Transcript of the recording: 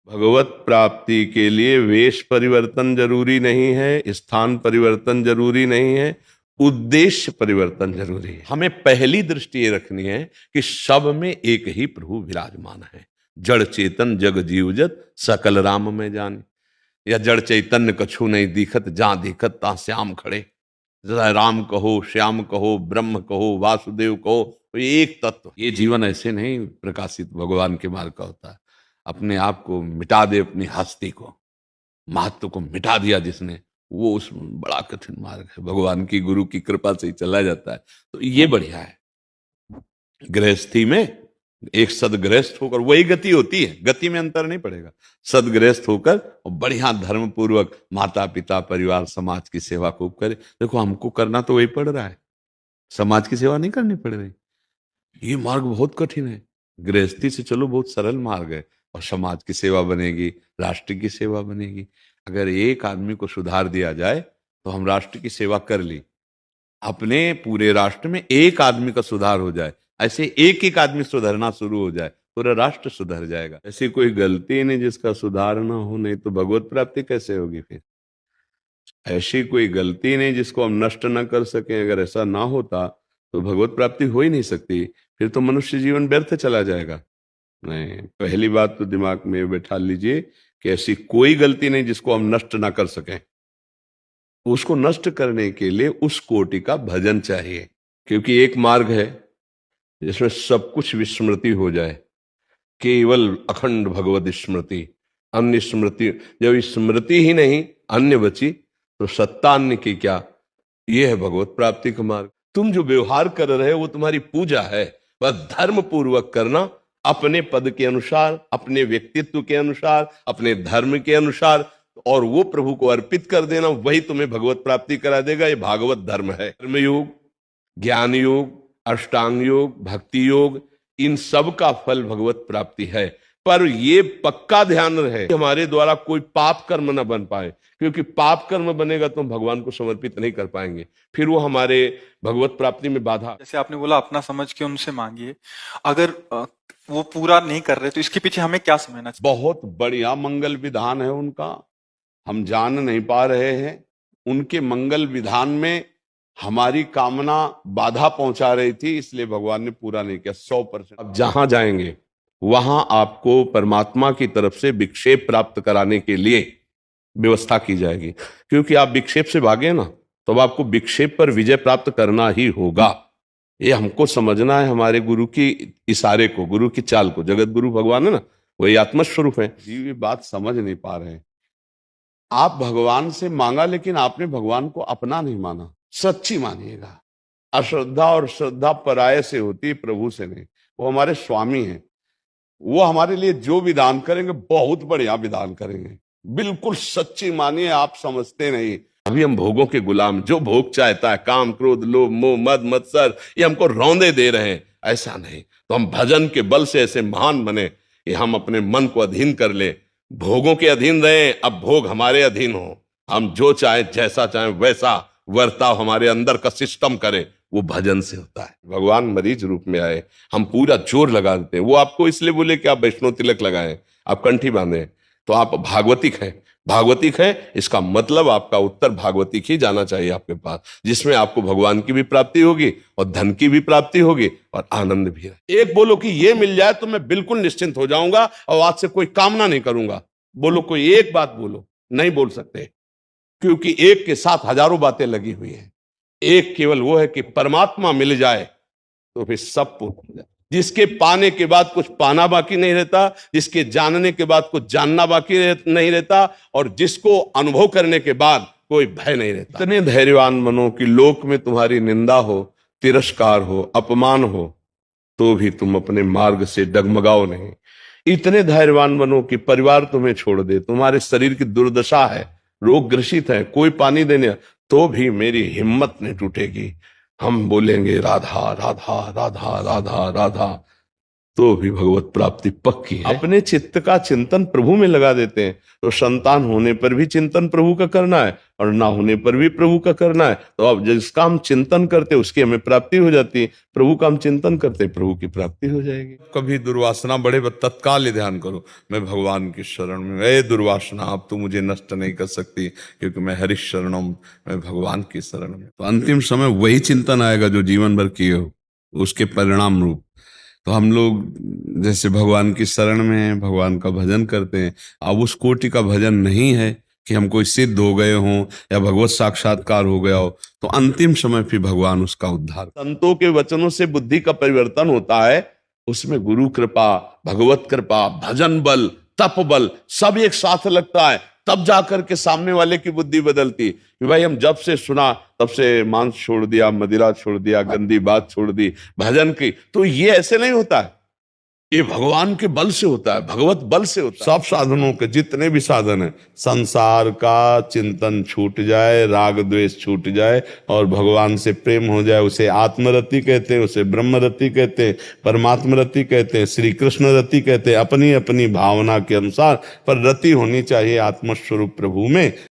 भगवत प्राप्ति के लिए वेश परिवर्तन जरूरी नहीं है, स्थान परिवर्तन जरूरी नहीं है, उद्देश्य परिवर्तन जरूरी है। हमें पहली दृष्टि ये रखनी है कि सब में एक ही प्रभु विराजमान है। जड़ चेतन जग जीवजत सकल राम में जाने, या जड़ चैतन्य कछु नहीं दिखत, जहां दिखत ता श्याम खड़े। राम कहो, श्याम कहो, ब्रह्म कहो, वासुदेव कहो, तो एक तत्व। ये जीवन ऐसे नहीं प्रकाशित भगवान के मार्ग का होता है। अपने आप को मिटा दे, अपनी हस्ती को, महत्व को मिटा दिया जिसने, वो उस बड़ा कठिन मार्ग है। भगवान की गुरु की कृपा से ही चला जाता है। तो ये बढ़िया है। गृहस्थी में एक सदगृहस्थ होकर, वही गति होती है, गति में अंतर नहीं पड़ेगा। सदगृहस्थ होकर और बढ़िया धर्म पूर्वक माता पिता परिवार समाज की सेवा खूब करे। देखो हमको करना तो वही पड़ रहा है, समाज की सेवा नहीं करनी पड़ रही। ये मार्ग बहुत कठिन है। गृहस्थी से चलो बहुत सरल मार्ग है, और समाज की सेवा बनेगी, राष्ट्र की सेवा बनेगी। अगर एक आदमी को सुधार दिया जाए तो हम राष्ट्र की सेवा कर ली। अपने पूरे राष्ट्र में एक आदमी का सुधार हो जाए, ऐसे एक एक आदमी सुधरना शुरू हो जाए, पूरा राष्ट्र सुधर जाएगा। ऐसी कोई गलती नहीं जिसका सुधार ना हो, नहीं तो भगवत प्राप्ति कैसे होगी फिर। ऐसी कोई गलती नहीं जिसको हम नष्ट न कर सकें। अगर ऐसा ना होता तो भगवत प्राप्ति हो ही नहीं सकती, फिर तो मनुष्य जीवन व्यर्थ चला जाएगा। नहीं, पहली बात तो दिमाग में बैठा लीजिए कि ऐसी कोई गलती नहीं जिसको हम नष्ट ना कर सकें। उसको नष्ट करने के लिए उस कोटि का भजन चाहिए, क्योंकि एक मार्ग है जिसमें सब कुछ विस्मृति हो जाए, केवल अखंड भगवत स्मृति, अन्य स्मृति। जब स्मृति ही नहीं अन्य बची तो सत्ता अन्य की क्या। यह है भगवत प्राप्ति का मार्ग। तुम जो व्यवहार कर रहे हो वो तुम्हारी पूजा है। वह धर्म पूर्वक करना, अपने पद के अनुसार, अपने व्यक्तित्व के अनुसार, अपने धर्म के अनुसार, और वो प्रभु को अर्पित कर देना, वही तुम्हें भगवत प्राप्ति करा देगा। ये भागवत धर्म है। कर्म योग, ज्ञान योग, अष्टांग योग, भक्ति योग, इन सब का फल भगवत प्राप्ति है। पर ये पक्का ध्यान रहे हमारे द्वारा कोई पाप कर्म न बन पाए, क्योंकि पाप कर्म बनेगा तो हम भगवान को समर्पित नहीं कर पाएंगे, फिर वो हमारे भगवत प्राप्ति में बाधा। जैसे आपने बोला अपना समझ के उनसे मांगिए, अगर वो पूरा नहीं कर रहे तो इसके पीछे हमें क्या समझना चाहिए? बहुत बढ़िया मंगल विधान है उनका, हम जान नहीं पा रहे हैं। उनके मंगल विधान में हमारी कामना बाधा पहुंचा रही थी, इसलिए भगवान ने पूरा नहीं किया 100%। अब जहां जाएंगे वहां आपको परमात्मा की तरफ से विक्षेप प्राप्त कराने के लिए व्यवस्था की जाएगी, क्योंकि आप विक्षेप से भागे ना, तो अब आपको विक्षेप पर विजय प्राप्त करना ही होगा। ये हमको समझना है, हमारे गुरु की इशारे को, गुरु की चाल को। जगत गुरु भगवान है ना, वही आत्मस्वरूप है। ये बात समझ नहीं पा रहे हैं। आप भगवान से मांगा, लेकिन आपने भगवान को अपना नहीं माना। सच्ची मानिएगा। अश्रद्धा और श्रद्धा पराये से होती है, प्रभु से नहीं। वो हमारे स्वामी हैं, वो हमारे लिए जो विधान करेंगे बहुत बढ़िया विधान करेंगे। बिल्कुल सच्ची मानिए, आप समझते नहीं। अभी हम भोगों के गुलाम, जो भोग चाहता है, काम क्रोध लोभ मोह मद मत्सर, ये हमको रौंदे दे रहे हैं। ऐसा नहीं, तो हम भजन के बल से ऐसे महान बने कि हम अपने मन को अधीन कर ले। भोगों के अधीन रहे, अब भोग हमारे अधीन हो। हम जो चाहे, जैसा चाहे वैसा वर्ताव हमारे अंदर का सिस्टम करे। वो भजन से होता है। भगवान मरीज रूप में आए, हम पूरा जोर लगा देते हैं। वो आपको इसलिए बोले कि आप वैष्णव तिलक लगाएं, आप कंठी बांधें, तो आप भागवतिक हैं। भागवतिक है, इसका मतलब आपका उत्तर भागवतिक ही जाना चाहिए आपके पास, जिसमें आपको भगवान की भी प्राप्ति होगी और धन की भी प्राप्ति होगी और आनंद भी है। एक बोलो कि ये मिल जाए तो मैं बिल्कुल निश्चिंत हो जाऊंगा और आज से कोई कामना नहीं करूंगा। बोलो, कोई एक बात बोलो। नहीं बोल सकते, क्योंकि एक के साथ हजारों बातें लगी हुई हैं। एक केवल वो है कि परमात्मा मिल जाए तो फिर सब पूर्ण हो जाए। जिसके पाने के बाद कुछ पाना बाकी नहीं रहता, जिसके जानने के बाद कुछ जानना बाकी नहीं रहता, और जिसको अनुभव करने के बाद कोई भय नहीं रहता। इतने धैर्यवान बनो कि लोक में तुम्हारी निंदा हो, तिरस्कार हो, अपमान हो, तो भी तुम अपने मार्ग से डगमगाओ नहीं। इतने धैर्यवान बनो कि परिवार तुम्हें छोड़ दे, तुम्हारे शरीर की दुर्दशा है, रोग ग्रसित है, कोई पानी देने, तो भी मेरी हिम्मत नहीं टूटेगी। हम बोलेंगे राधा राधा राधा राधा राधा। तो भी भगवत प्राप्ति पक्की है। अपने चित्त का चिंतन प्रभु में लगा देते हैं तो संतान होने पर भी चिंतन प्रभु का करना है और ना होने पर भी प्रभु का करना है। तो अब जिसका हम चिंतन करते उसकी हमें प्राप्ति हो जाती है, प्रभु का हम चिंतन करते प्रभु की प्राप्ति हो जाएगी। कभी दुर्वासना बढ़े तत्काल ध्यान करो, मैं भगवान की शरण में, ए दुर्वासना अब तू मुझे नष्ट नहीं कर सकती क्योंकि मैं हरि शरणों, मैं भगवान की शरण में। तो अंतिम समय वही चिंतन आएगा जो जीवन भर किए हो, उसके परिणाम रूप। तो हम लोग जैसे भगवान की शरण में हैं, भगवान का भजन करते हैं। अब उस कोटि का भजन नहीं है कि हम कोई सिद्ध हो गए हों या भगवत साक्षात्कार हो गया हो, तो अंतिम समय फिर भगवान उसका उद्धार। संतों के वचनों से बुद्धि का परिवर्तन होता है, उसमें गुरु कृपा, भगवत कृपा, भजन बल, तप बल सब एक साथ लगता है, तब जाकर के सामने वाले की बुद्धि बदलती कि भाई हम जब से सुना तब से मांस छोड़ दिया, मदिरा छोड़ दिया, गंदी बात छोड़ दी भजन की। तो ये ऐसे नहीं होता है, ये भगवान के बल से होता है, भगवत बल से होता है। सब साधनों के जितने भी साधन है, संसार का चिंतन छूट जाए, राग द्वेष छूट जाए और भगवान से प्रेम हो जाए, उसे आत्मरति कहते हैं, उसे ब्रह्मरति कहते हैं, परमात्मरति कहते हैं, श्री कृष्ण रति कहते हैं। अपनी अपनी भावना के अनुसार पर रति होनी चाहिए आत्मस्वरूप प्रभु में।